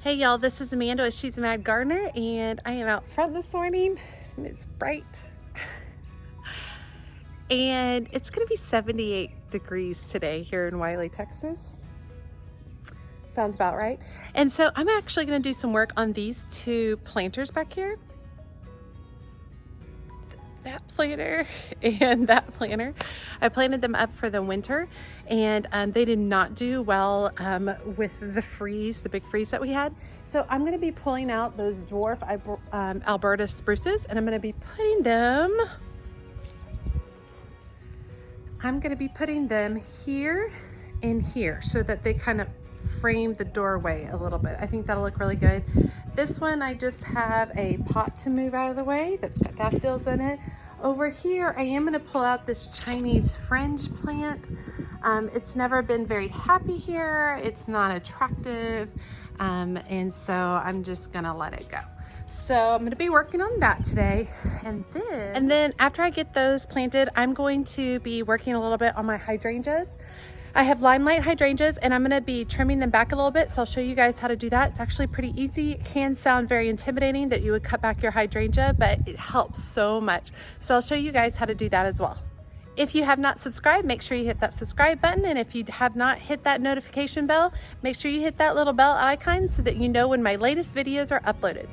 Hey y'all, this is Amanda with She's a Mad Gardener, and I am out front this morning and it's bright. And it's gonna be 78 degrees today here in Wylie, Texas. Sounds about right. And so I'm actually gonna do some work on these two planters back here. That planter and that planter. I planted them up for the winter, and they did not do well with the freeze, the big freeze that we had. So I'm going to be pulling out those Dwarf Alberta Spruces, and I'm going to be putting them here and here so that they kind of frame the doorway a little bit. I think that'll look really good. This one, I just have a pot to move out of the way that's got daffodils in it. Over here, I am gonna pull out this Chinese fringe plant. It's never been very happy here. It's not attractive. And so I'm just gonna let it go. So I'm gonna be working on that today. And then after I get those planted, I'm going to be working a little bit on my hydrangeas. I have Limelight hydrangeas, and I'm gonna be trimming them back a little bit, so I'll show you guys how to do that. It's actually pretty easy. It can sound very intimidating that you would cut back your hydrangea, but it helps so much. So I'll show you guys how to do that as well. If you have not subscribed, make sure you hit that subscribe button, and if you have not hit that notification bell, make sure you hit that little bell icon so that you know when my latest videos are uploaded.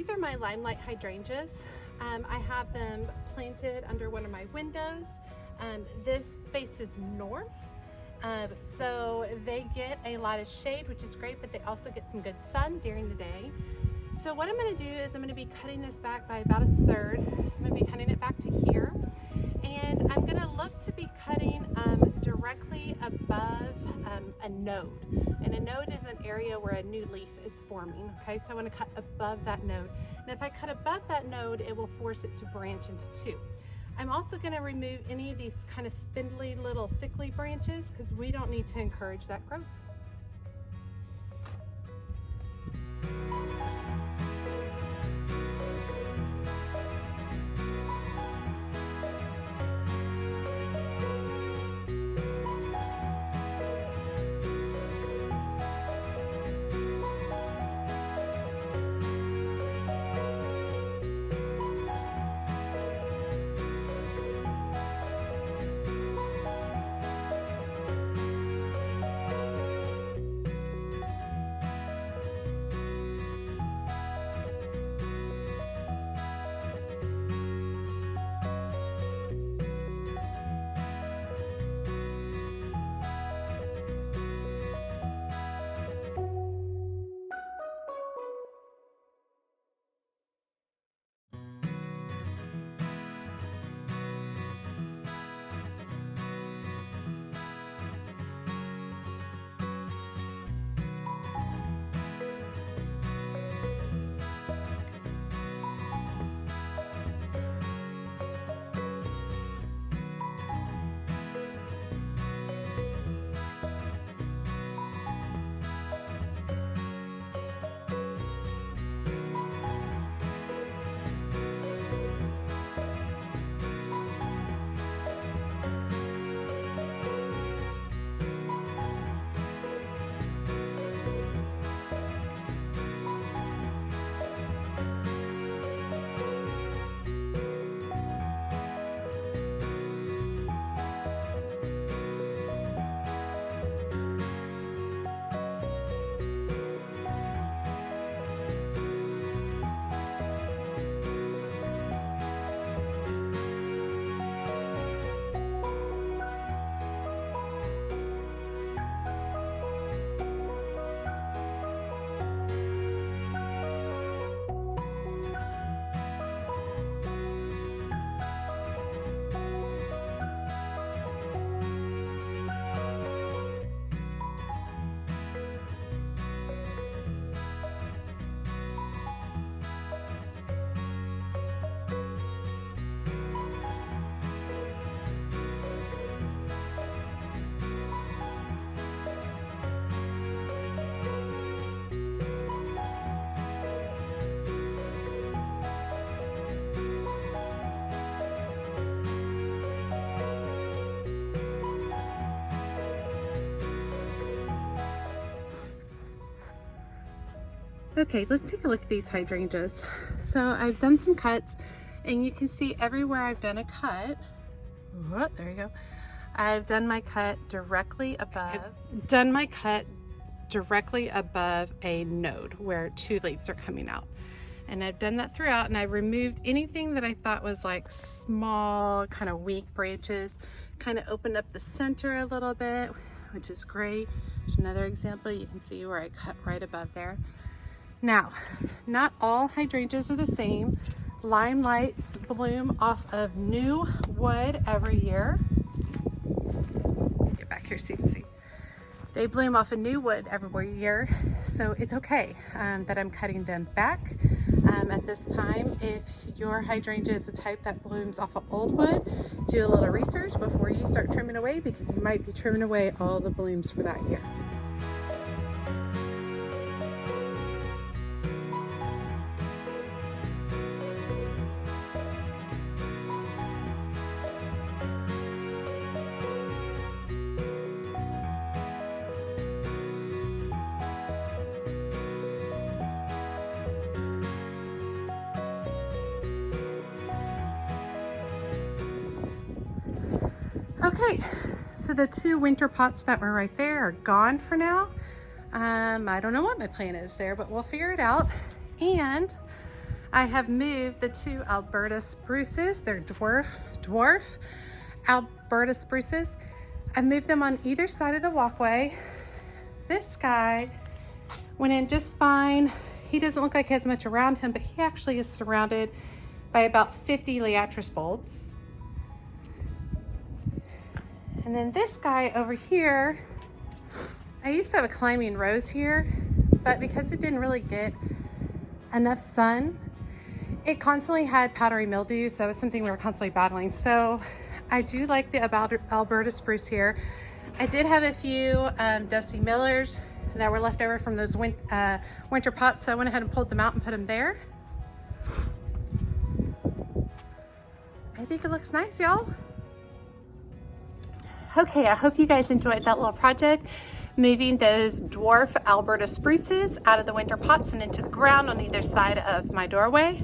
these are my Limelight hydrangeas. I have them planted under one of my windows. This faces north, so they get a lot of shade, which is great, but they also get some good sun during the day. So what I'm going to do is I'm going to be cutting this back by about 1/3. So I'm going to be cutting it back to here, and I'm going to look to be cutting directly above a node. And a node is an area where a new leaf is forming. Okay, so I want to cut above that node. And if I cut above that node, it will force it to branch into 2. I'm also going to remove any of these kind of spindly little sickly branches because we don't need to encourage that growth. Okay, let's take a look at these hydrangeas. So I've done some cuts, and you can see everywhere I've done a cut, oh, there you go. I've done my cut directly above. A node where 2 leaves are coming out. And I've done that throughout, and I removed anything that I thought was like small, kind of weak branches, kind of opened up the center a little bit, which is great. There's another example. You can see where I cut right above there. Now, not all hydrangeas are the same. Limelights bloom off of new wood every year. Get back here so you can see. They bloom off of new wood every year, so it's okay that I'm cutting them back at this time. If your hydrangea is the type that blooms off of old wood, do a little research before you start trimming away, because you might be trimming away all the blooms for that year. Okay, so the 2 winter pots that were right there are gone for now. I don't know what my plan is there, but we'll figure it out. And I have moved the 2 Alberta spruces. They're dwarf Alberta spruces. I moved them on either side of the walkway. This guy went in just fine. He doesn't look like he has much around him, but he actually is surrounded by about 50 liatris bulbs. And then this guy over here, I used to have a climbing rose here, but because it didn't really get enough sun, it constantly had powdery mildew, so it was something we were constantly battling. So I do like the Alberta spruce here. I did have a few Dusty Millers that were left over from those winter pots, so I went ahead and pulled them out and put them there. I think it looks nice, y'all. Okay, I hope you guys enjoyed that little project, moving those dwarf Alberta spruces out of the winter pots and into the ground on either side of my doorway.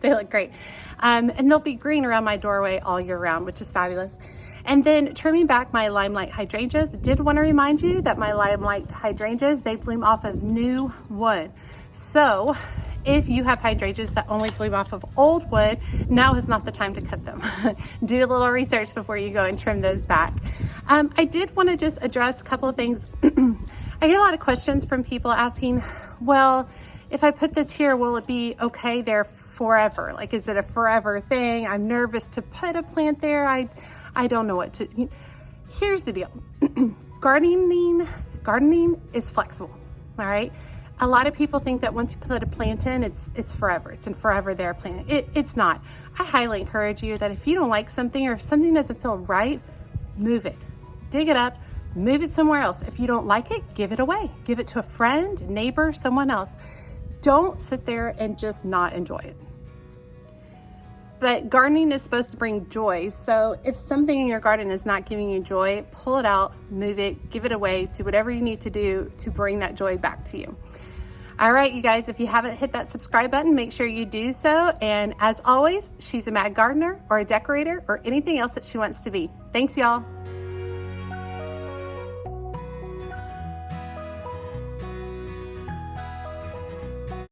They look great. And they'll be green around my doorway all year round, which is fabulous. And then trimming back my Limelight hydrangeas. Did want to remind you that my Limelight hydrangeas, they bloom off of new wood. So if you have hydrangeas that only bloom off of old wood, now is not the time to cut them. Do a little research before you go and trim those back. I did want to just address a couple of things. I get a lot of questions from people asking, well, if I put this here, will it be okay there forever? Like, is it a forever thing? I'm nervous to put a plant there. I don't know what to. Here's the deal. Gardening is flexible, all right? A lot of people think that once you put a plant in, it's forever. It's in forever there plant. It's not. I highly encourage you that if you don't like something or if something doesn't feel right, move it. Dig it up, move it somewhere else. If you don't like it, give it away. Give it to a friend, neighbor, someone else. Don't sit there and just not enjoy it. But gardening is supposed to bring joy. So if something in your garden is not giving you joy, pull it out, move it, give it away, do whatever you need to do to bring that joy back to you. All right, you guys, if you haven't hit that subscribe button, make sure you do so. And as always, she's a mad gardener or a decorator or anything else that she wants to be. Thanks, y'all.